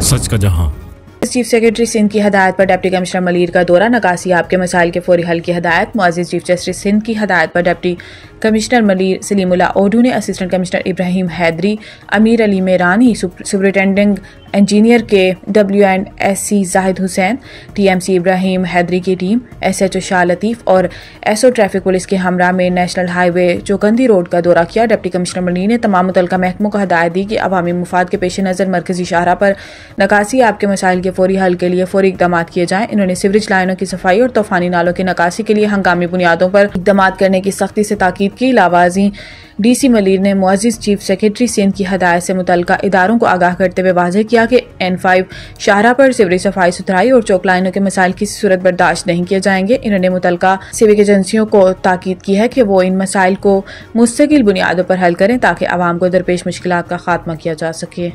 सच का जहां। Chief secretary Sindh की हदायत पर डिप्टी कमिश्नर मलीर का दौरा, नकासी आपके मसाइल के फौरी हल की हदायत। मुअज़्ज़िज़ चीफ जस्टिस सिंध की हदायत पर डिप्टी कमिश्नर मलीर सलीमुल्लाह ओडू ने असिस्टेंट कमिश्नर इब्राहिम हैदरी, अमीर अली मेरानी, सुपरिटेंडिंग इंजीनियर के W&SC जाहिद हुसैन, TMC इब्राहिम हैदरी की टीम, SHO शाह लतीफ़ और SO ट्रैफिक पुलिस के हमरा में नेशनल हाईवे चौकंदी रोड का दौरा किया। डिप्टी कमिश्नर मलीर ने तमाम मुतल्लिका महकमों को हदायत दी कि अवामी मुफाद के पेश नज़र मरकजी शाहरा पर नकासी आपके मसाइल के फौरी हल के लिए फौरी इकदाम किए जाएँ। इन्होंने सीवरेज लाइनों की सफाई और तूफानी नालों की नकासी के लिए हंगामी बुनियादों पर इकदाम करने की सख्ती से ताकीद की। लावाजी DC मलीर ने मुअज़्ज़िज़ चीफ सेक्रेटरी सिंध की हदायत से मुतल्लिका इदारों को आगाह करते हुए वाज़ेह किया कि N5 शाहरा पर सीवरेज सफाई सुथराई और चौक लाइनों के मसाइल किसी सूरत बर्दाश्त नहीं किए जाएंगे। इन्होंने मुतल्लिका सिविक एजेंसियों को ताकीद की है कि वो इन मसाइल को मुस्तकिल बुनियादों पर हल करें ताकि आवाम को दरपेश मुश्किलात का खात्मा किया जा सके।